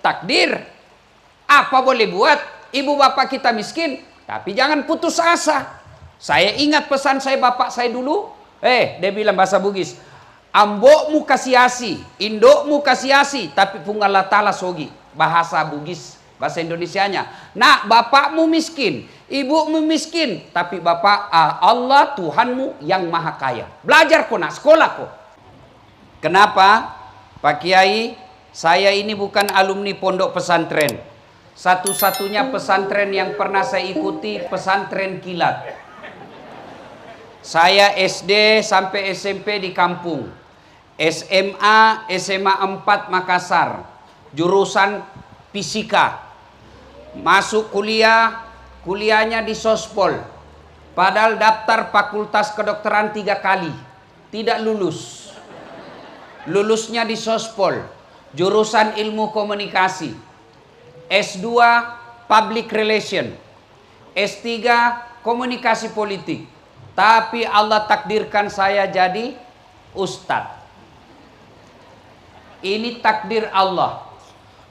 takdir. Apa boleh buat, ibu bapak kita miskin, tapi jangan putus asa. Saya ingat pesan saya bapak saya dulu. Dia bilang bahasa Bugis, ambokmu kasiasi, indokmu kasiasi, tapi pungalah tala sogi. Bahasa Bugis, bahasa Indonesianya. Nak, bapakmu miskin, ibumu miskin, tapi bapak Allah Tuhanmu yang maha kaya. Belajar kok, nak, sekolah kok. Kenapa? Pak Kiai, saya ini bukan alumni pondok pesantren. Satu-satunya pesantren yang pernah saya ikuti pesantren kilat. Saya SD sampai SMP di kampung. SMA 4 Makassar. Jurusan fisika. Masuk kuliah, kuliahnya di Sospol. Padahal daftar fakultas kedokteran 3 kali. Tidak lulus. Lulusnya di Sospol. Jurusan ilmu komunikasi. S2 public relation. S3 komunikasi politik. Tapi Allah takdirkan saya jadi ustadz. Ini takdir Allah.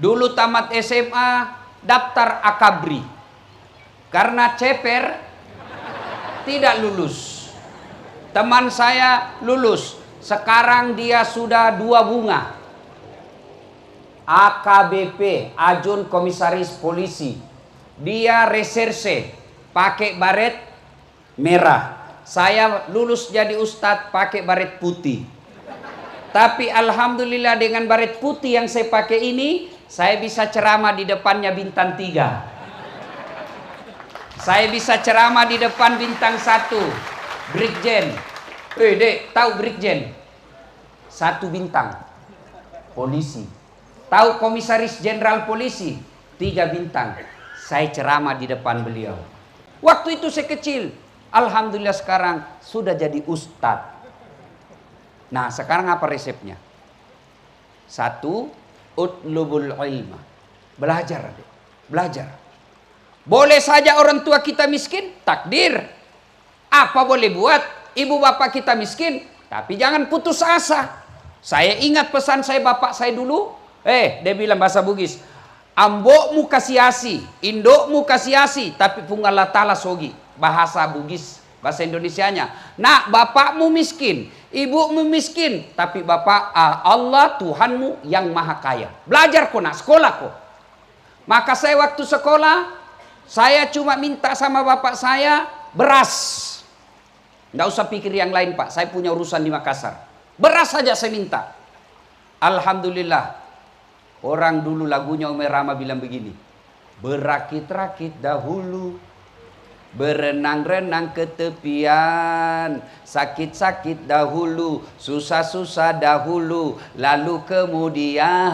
Dulu tamat SMA, daftar akabri. Karena ceper, tidak lulus. Teman saya lulus. Sekarang dia sudah 2 bunga. AKBP, Ajun Komisaris Polisi. Dia reserse, pakai baret merah. Saya lulus jadi ustadz pakai baret putih. Tapi alhamdulillah dengan baret putih yang saya pakai ini, saya bisa ceramah di depannya bintang 3. Saya bisa ceramah di depan bintang 1. Brigjen. Dek, tahu Brigjen? 1 bintang. Polisi. Tahu Komisaris Jenderal Polisi? 3 bintang. Saya ceramah di depan beliau. Waktu itu saya kecil. Alhamdulillah sekarang sudah jadi ustadz. Nah, sekarang apa resepnya? 1, utlubul ilma. Belajar, adik. Belajar. Boleh saja orang tua kita miskin, takdir. Apa boleh buat, ibu bapak kita miskin, tapi jangan putus asa. Saya ingat pesan saya bapak saya dulu. Dia bilang bahasa Bugis, ambokmu kasiasi, indokmu kasiasi, tapi pungalah tala sogi. Bahasa Bugis, bahasa Indonesianya. Nak, bapakmu miskin, ibumu miskin, tapi bapak Allah Tuhanmu yang maha kaya. Belajar kok, nak, sekolah kok. Maka saya waktu sekolah, saya cuma minta sama bapak saya beras. Nggak usah pikir yang lain, Pak. Saya punya urusan di Makassar. Beras saja saya minta. Alhamdulillah. Orang dulu lagunya Umi Rama bilang begini. Berakit-rakit dahulu, berenang-renang ke tepian, sakit-sakit dahulu, susah-susah dahulu, lalu kemudian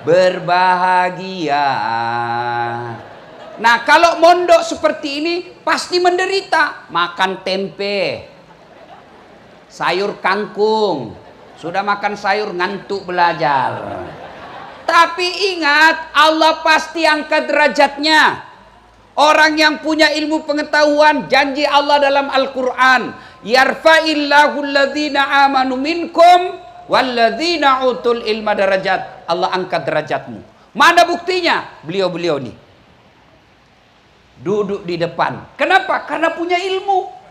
berbahagia. Nah, kalau mondok seperti ini pasti menderita. Makan tempe, sayur kangkung. Sudah makan sayur ngantuk belajar. Tapi ingat, Allah pasti angkat derajatnya. Orang yang punya ilmu pengetahuan, janji Allah dalam Al-Quran, yarfa'illahu alladhina amanu minkum walladhina utul ilma darajat. Allah angkat derajatmu. Mana buktinya? Beliau-beliau nih duduk di depan. Kenapa? Karena punya ilmu.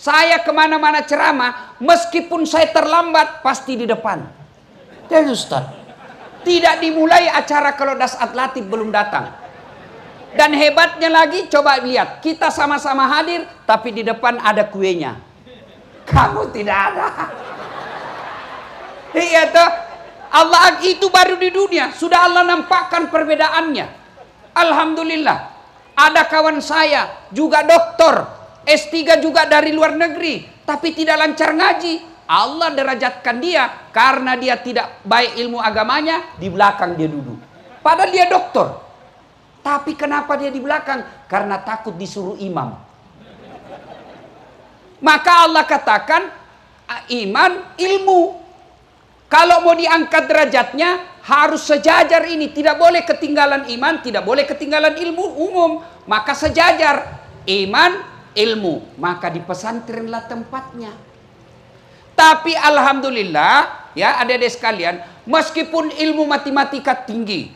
Saya kemana-mana ceramah, meskipun saya terlambat, pasti di depan. Dan Ustaz, tidak dimulai acara kalau Dasat Latif belum datang. Dan hebatnya lagi, coba lihat, kita sama-sama hadir, tapi di depan ada kuenya. Kamu tidak ada. Iya toh, Allah itu baru di dunia, sudah Allah nampakkan perbedaannya. Alhamdulillah. Ada kawan saya juga doktor, S3 juga dari luar negeri, tapi tidak lancar ngaji. Allah derajatkan dia karena dia tidak baik ilmu agamanya, di belakang dia duduk. Padahal dia doktor. Tapi kenapa dia di belakang? Karena takut disuruh imam. Maka Allah katakan iman ilmu. Kalau mau diangkat derajatnya harus sejajar ini. Tidak boleh ketinggalan iman, tidak boleh ketinggalan ilmu umum. Maka sejajar iman, ilmu. Maka di pesantrenlah tempatnya. Tapi alhamdulillah ya adik-adik sekalian, Meskipun ilmu matematika tinggi,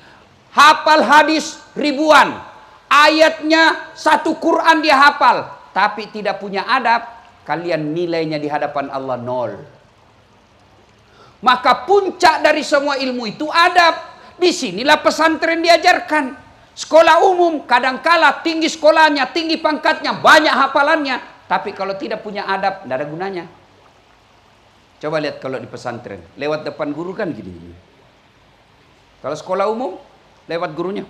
hafal hadis ribuan, ayatnya satu Quran dia hafal, tapi tidak punya adab, kalian nilainya di hadapan Allah nol. Maka puncak dari semua ilmu itu adab. Disinilah pesantren diajarkan. Sekolah umum kadangkala tinggi sekolahnya, tinggi pangkatnya, banyak hafalannya, tapi kalau tidak punya adab, tidak ada gunanya. Coba lihat kalau di pesantren, lewat depan guru kan gini. Kalau sekolah umum, lewat gurunya.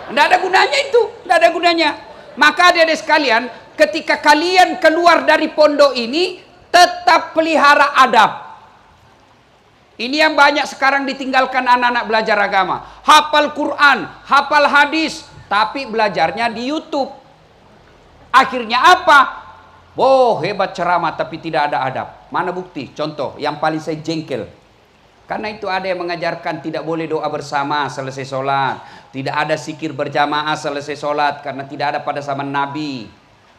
Tidak ada gunanya itu, tidak ada gunanya. Maka adik-adik sekalian, ketika kalian keluar dari pondok ini, tetap pelihara adab. Ini yang banyak sekarang ditinggalkan anak-anak belajar agama. Hafal Quran, hafal hadis, tapi belajarnya di YouTube. Akhirnya apa? Oh, hebat ceramah tapi tidak ada adab. Mana bukti? Contoh, yang paling saya jengkel. Karena itu ada yang mengajarkan tidak boleh doa bersama selesai sholat. Tidak ada zikir berjamaah selesai sholat. Karena tidak ada pada zaman Nabi.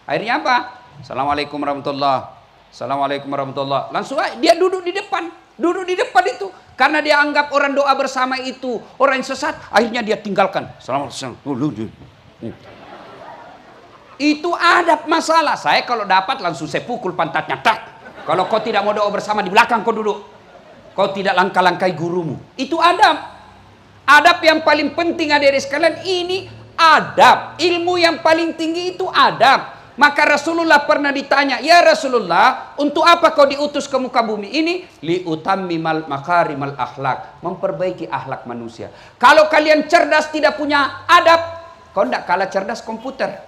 Akhirnya apa? Assalamualaikum warahmatullahi. Assalamualaikum warahmatullahi. Langsung dia duduk di depan. Duduk di depan itu. Karena dia anggap orang doa bersama itu orang yang sesat. Akhirnya dia tinggalkan. Assalamualaikum. Itu adab masalah. Saya kalau dapat langsung saya pukul pantatnya. Tak. Kalau kau tidak mau doa bersama, di belakang kau duduk. Kau tidak langkah-langkai gurumu. Itu adab. Adab yang paling penting adik-adik sekalian, ini adab. Ilmu yang paling tinggi itu adab. Maka Rasulullah pernah ditanya, ya Rasulullah, untuk apa kau diutus ke muka bumi ini? Liutammimal makarimal akhlak. Memperbaiki akhlak manusia. Kalau kalian cerdas tidak punya adab, kau tidak kalah cerdas komputer.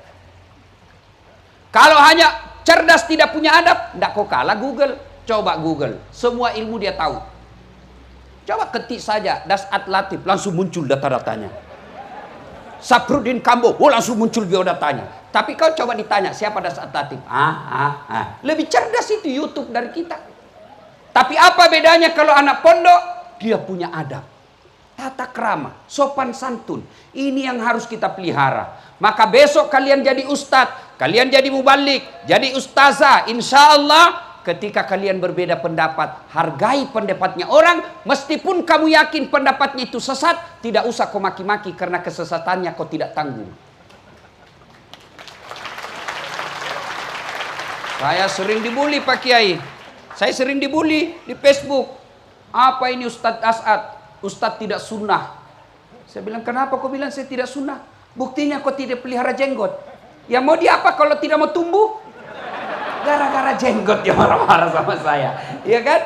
Kalau hanya cerdas tidak punya adab, tidak kau kalah Google. Coba Google, semua ilmu dia tahu. Coba ketik saja Dasat Latif, langsung muncul data-datanya. Saprudin Kambo, langsung muncul biodatanya. Tapi kau coba ditanya, siapa Dasat Latif? Lebih cerdas itu YouTube dari kita. Tapi apa bedanya kalau anak pondok? Dia punya adab. Tata krama, sopan santun. Ini yang harus kita pelihara. Maka besok kalian jadi ustadz, kalian jadi mubalik, jadi ustazah. Insya Allah ketika kalian berbeda pendapat, hargai pendapatnya orang. Meskipun kamu yakin pendapatnya itu sesat, tidak usah kau maki-maki karena kesesatannya kau tidak tanggung. Saya sering dibully Pak Kiai. Saya sering dibully di Facebook. Apa ini Ustadz As'ad? Ustadz tidak sunnah. Saya bilang, kenapa kau bilang saya tidak sunnah? Buktinya kau tidak pelihara jenggot. Ya mau dia apa kalau tidak mau tumbuh? Gara-gara jenggot dia marah-marah sama saya. Iya kan?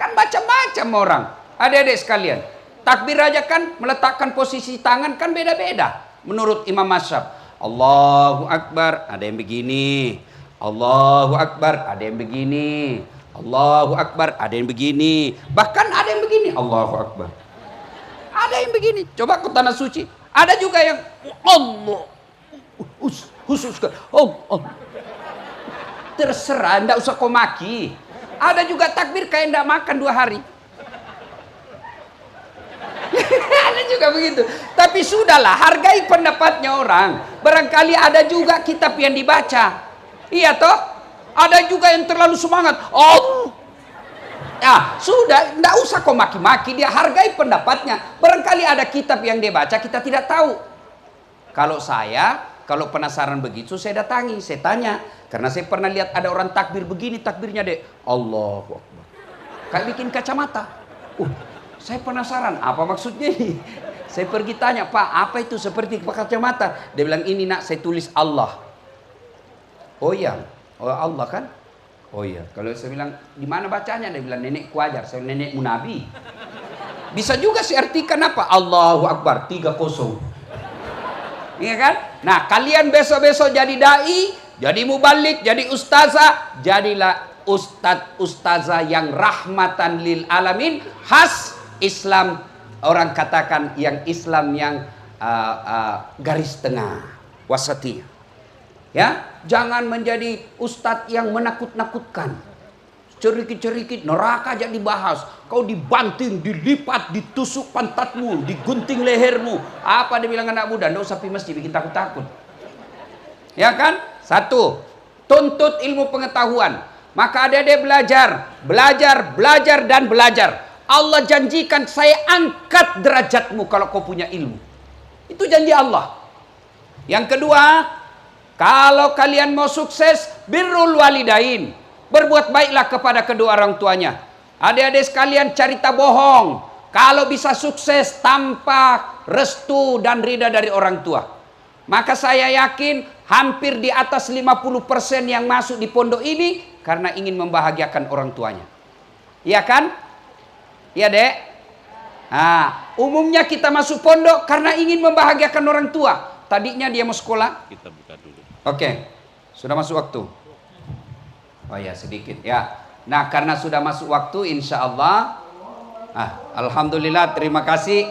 Kan macam-macam orang. Adik-adik sekalian, takbir aja kan meletakkan posisi tangan kan beda-beda. Menurut Imam Mazhab, Allahu Akbar, ada yang begini. Allahu Akbar, ada yang begini. Allahu Akbar, ada yang begini. Bahkan ada yang begini. Allahu Akbar. Ada yang begini. Coba ke tanah suci. Ada juga yang Allah. Khusus. Terserah, enggak usah kau maki. Ada juga takbir kayak enggak makan 2 hari. Ada juga begitu. Tapi sudahlah, hargai pendapatnya orang. Barangkali ada juga kitab yang dibaca. Iya toh? Ada juga yang terlalu semangat. Ya, sudah, enggak usah kau maki-maki dia, hargai pendapatnya. Barangkali ada kitab yang dia baca kita tidak tahu. Kalau penasaran begitu saya datangi, saya tanya. Karena saya pernah lihat ada orang takbir begini takbirnya dek. Allahu Akbar. Kayak bikin kacamata. Saya penasaran apa maksudnya ini. Saya pergi tanya, Pak apa itu seperti kacamata? Dia bilang ini nak saya tulis Allah. Oh iya, oh Allah kan? Oh iya. Kalau saya bilang di mana bacanya? Dia bilang nenekku ajar. Saya bilang nenekmu Nabi. Bisa juga saya artikan apa? Allahu Akbar 3-0. Iya kan? Nah kalian besok-besok jadi dai, jadi mubalik, jadi ustazah, jadilah ustazah yang rahmatan lil alamin, khas Islam. Orang katakan yang Islam yang garis tengah, wasatiyah. Ya, jangan menjadi ustadz yang menakut-nakutkan. Cerikit-cerikit neraka aja dibahas. Kau dibanting, dilipat, ditusuk pantatmu, digunting lehermu. Apa dia bilang anak muda? Nggak usah pi masjid bikin takut-takut. Ya kan? 1. Tuntut ilmu pengetahuan. Maka ada belajar dan belajar. Allah janjikan saya angkat derajatmu kalau kau punya ilmu. Itu janji Allah. Yang kedua, kalau kalian mau sukses, birrul walidain. Berbuat baiklah kepada kedua orang tuanya. Adik-adik sekalian, cerita bohong kalau bisa sukses tanpa restu dan ridha dari orang tua. Maka saya yakin hampir di atas 50% yang masuk di pondok ini karena ingin membahagiakan orang tuanya. Iya kan? Iya, Dek? Nah, umumnya kita masuk pondok karena ingin membahagiakan orang tua. Tadinya dia mau sekolah. Kita buka dulu. Oke, sudah masuk waktu. Oh ya, sedikit ya. Nah, karena sudah masuk waktu, insya Allah. Alhamdulillah, terima kasih.